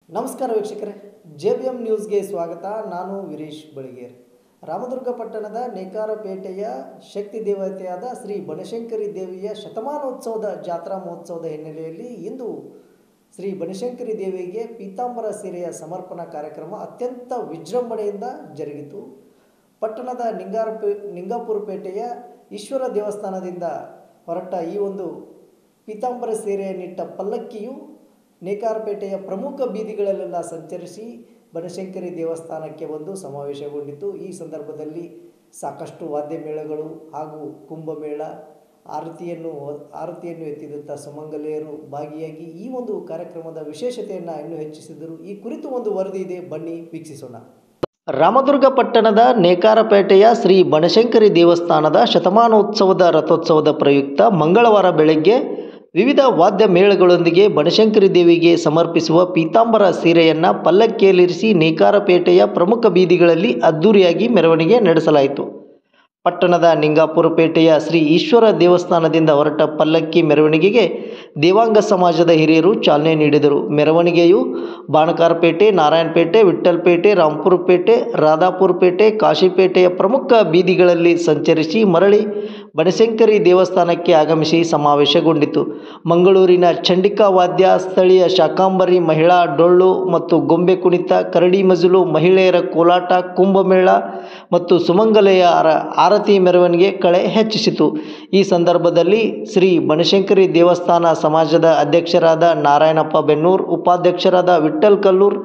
ನಮಸ್ಕಾರ ವೀಕ್ಷಕರೇ, JBM ನ್ಯೂಸ್ಗೆ ಸ್ವಾಗತ. ನಾನು ವೀರೇಶ್ ಬಳಿಗೇರ್. ರಾಮದುರ್ಗ ಪಟ್ಟಣದ ನೇಕಾರಪೇಟೆಯ ಶಕ್ತಿ ದೇವತೆಯಾದ ಶ್ರೀ ಬನಶಂಕರಿ ದೇವಿಯ ಶತಮಾನೋತ್ಸವದ ಜಾತ್ರಾ ಮಹೋತ್ಸವದ ಹಿನ್ನೆಲೆಯಲ್ಲಿ ಇಂದು ಶ್ರೀ ಬನಶಂಕರಿ ದೇವಿಗೆ ಪೀತಾಂಬರ ಸೀರೆಯ ಸಮರ್ಪಣಾ ಕಾರ್ಯಕ್ರಮ ಅತ್ಯಂತ ವಿಜೃಂಭಣೆಯಿಂದ ಜರುಗಿತು. ಪಟ್ಟಣದ ನಿಂಗಾಪುರಪೇಟೆಯ ಈಶ್ವರ ದೇವಸ್ಥಾನದಿಂದ ಹೊರಟ ಈ ಒಂದು ಪೀತಾಂಬರ ಸೀರೆಯನ್ನಿಟ್ಟ ಪಲ್ಲಕ್ಕಿಯು ನೇಕಾರಪೇಟೆಯ ಪ್ರಮುಖ ಬೀದಿಗಳಲ್ಲೆಲ್ಲ ಸಂಚರಿಸಿ ಬನಶಂಕರಿ ದೇವಸ್ಥಾನಕ್ಕೆ ಬಂದು ಸಮಾವೇಶಗೊಂಡಿತು. ಈ ಸಂದರ್ಭದಲ್ಲಿ ಸಾಕಷ್ಟು ವಾದ್ಯಮೇಳಗಳು ಹಾಗೂ ಕುಂಭಮೇಳ ಆರತಿಯನ್ನು ಎತ್ತಿದಂಥ ಸುಮಂಗಲೆಯರು ಭಾಗಿಯಾಗಿ ಈ ಒಂದು ಕಾರ್ಯಕ್ರಮದ ವಿಶೇಷತೆಯನ್ನು ಇನ್ನೂ ಹೆಚ್ಚಿಸಿದರು. ಈ ಕುರಿತು ಒಂದು ವರದಿ ಇದೆ, ಬನ್ನಿ ವೀಕ್ಷಿಸೋಣ. ರಾಮದುರ್ಗ ಪಟ್ಟಣದ ನೇಕಾರಪೇಟೆಯ ಶ್ರೀ ಬನಶಂಕರಿ ದೇವಸ್ಥಾನದ ಶತಮಾನೋತ್ಸವದ ರಥೋತ್ಸವದ ಪ್ರಯುಕ್ತ ಮಂಗಳವಾರ ಬೆಳಗ್ಗೆ ವಿವಿಧ ವಾದ್ಯ ಮೇಳಗಳೊಂದಿಗೆ ಬನಶಂಕರಿ ದೇವಿಗೆ ಸಮರ್ಪಿಸುವ ಪೀತಾಂಬರ ಸೀರೆಯನ್ನು ಪಲ್ಲಕ್ಕಿಯಲ್ಲಿರಿಸಿ ನೇಕಾರಪೇಟೆಯ ಪ್ರಮುಖ ಬೀದಿಗಳಲ್ಲಿ ಅದ್ದೂರಿಯಾಗಿ ಮೆರವಣಿಗೆ ನಡೆಸಲಾಯಿತು. ಪಟ್ಟಣದ ನಿಂಗಾಪುರಪೇಟೆಯ ಶ್ರೀ ಈಶ್ವರ ದೇವಸ್ಥಾನದಿಂದ ಹೊರಟ ಪಲ್ಲಕ್ಕಿ ಮೆರವಣಿಗೆಗೆ ದೇವಾಂಗ ಸಮಾಜದ ಹಿರಿಯರು ಚಾಲನೆ ನೀಡಿದರು. ಮೆರವಣಿಗೆಯು ಬಾಣಕಾರಪೇಟೆ, ನಾರಾಯಣಪೇಟೆ, ವಿಠ್ಠಲಪೇಟೆ, ರಾಂಪುರಪೇಟೆ, ರಾಧಾಪುರಪೇಟೆ, ಕಾಶಿಪೇಟೆಯ ಪ್ರಮುಖ ಬೀದಿಗಳಲ್ಲಿ ಸಂಚರಿಸಿ ಮರಳಿ ಬನಶಂಕರಿ ದೇವಸ್ಥಾನಕ್ಕೆ ಆಗಮಿಸಿ ಸಮಾವೇಶಗೊಂಡಿತು. ಮಂಗಳೂರಿನ ಚಂಡಿಕಾ ವಾದ್ಯ, ಸ್ಥಳೀಯ ಶಾಕಾಂಬರಿ ಮಹಿಳಾ ಡೊಳ್ಳು ಮತ್ತು ಗೊಂಬೆ ಕುಣಿತ, ಕರಡಿ ಮಜಲು, ಮಹಿಳೆಯರ ಕೋಲಾಟ, ಕುಂಭಮೇಳ ಮತ್ತು ಸುಮಂಗಲೆಯ ಆರತಿ ಮೆರವಣಿಗೆ ಕಳೆ ಹೆಚ್ಚಿಸಿತು. ಈ ಸಂದರ್ಭದಲ್ಲಿ ಶ್ರೀ ಬನಶಂಕರಿ ದೇವಸ್ಥಾನ ಸಮಾಜದ ಅಧ್ಯಕ್ಷರಾದ ನಾರಾಯಣಪ್ಪ ಬೆನ್ನೂರ್, ಉಪಾಧ್ಯಕ್ಷರಾದ ವಿಠ್ಠಲ್ ಕಲ್ಲೂರ್,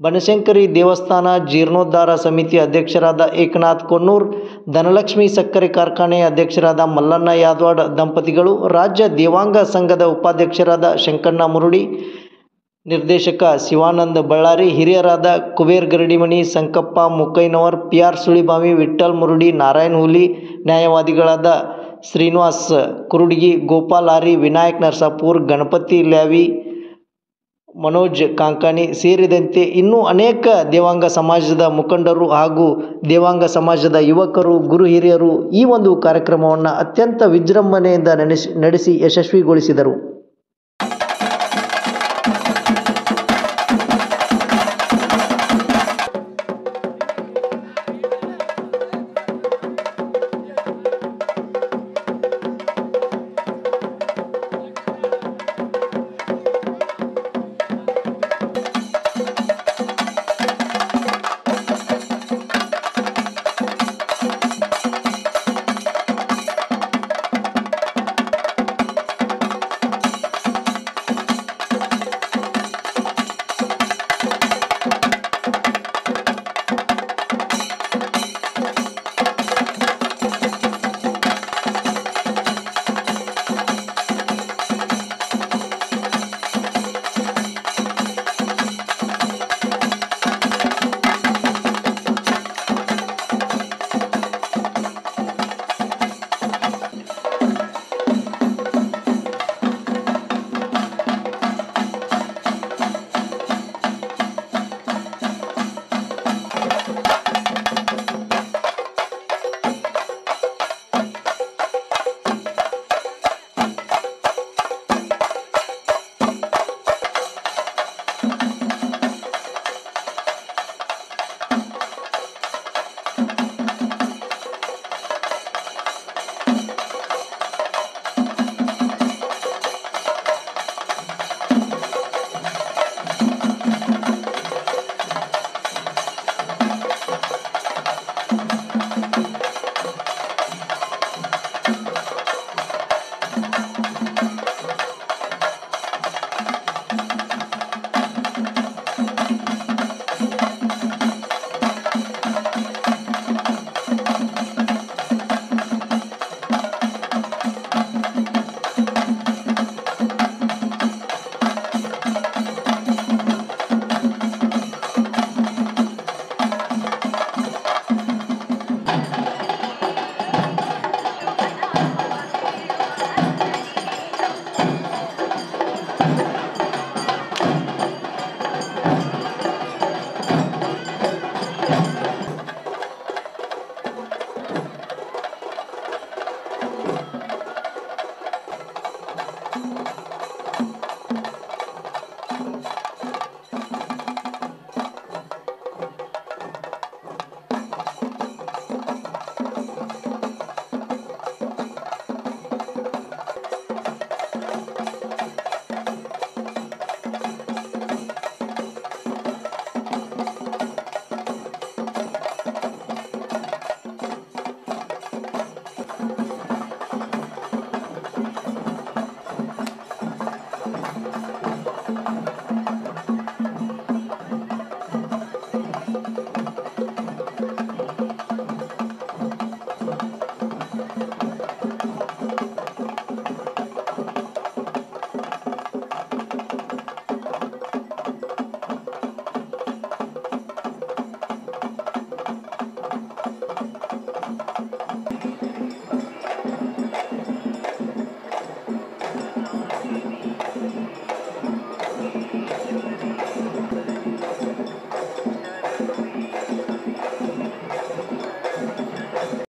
ಬನಶಂಕರಿ ದೇವಸ್ಥಾನ ಜೀರ್ಣೋದ್ಧಾರ ಸಮಿತಿ ಅಧ್ಯಕ್ಷರಾದ ಏಕನಾಥ್ ಕೊನ್ನೂರ್, ಧನಲಕ್ಷ್ಮಿ ಸಕ್ಕರೆ ಕಾರ್ಖಾನೆಯ ಅಧ್ಯಕ್ಷರಾದ ಮಲ್ಲಣ್ಣ ಯಾದವಾಡ್ ದಂಪತಿಗಳು, ರಾಜ್ಯ ದೇವಾಂಗ ಸಂಘದ ಉಪಾಧ್ಯಕ್ಷರಾದ ಶಂಕಣ್ಣ ಮುರುಡಿ, ನಿರ್ದೇಶಕ ಶಿವಾನಂದ ಬಳ್ಳಾರಿ, ಹಿರಿಯರಾದ ಕುಬೇರ್ ಗರಡಿಮನಿ, ಸಂಕಪ್ಪ ಮುಕ್ಕೈನವರ್, PR ಸುಳಿಬಾವಿ, ವಿಠ್ಠಲ್ ಮುರುಡಿ, ನಾರಾಯಣ್ ಹುಲಿ, ನ್ಯಾಯವಾದಿಗಳಾದ ಶ್ರೀನಿವಾಸ್ ಕುರುಡಗಿ, ಗೋಪಾಲ್ ಆರಿ, ವಿನಾಯಕ್ ನರಸಾಪುರ್, ಗಣಪತಿ ಲ್ಯಾವಿ, ಮನೋಜ್ ಕಾಂಕಾನಿ ಸೇರಿದಂತೆ ಇನ್ನೂ ಅನೇಕ ದೇವಾಂಗ ಸಮಾಜದ ಮುಖಂಡರು ಹಾಗೂ ದೇವಾಂಗ ಸಮಾಜದ ಯುವಕರು, ಗುರು ಹಿರಿಯರು ಈ ಒಂದು ಕಾರ್ಯಕ್ರಮವನ್ನು ಅತ್ಯಂತ ವಿಜೃಂಭಣೆಯಿಂದ ನಡೆಸಿ ಯಶಸ್ವಿಗೊಳಿಸಿದರು.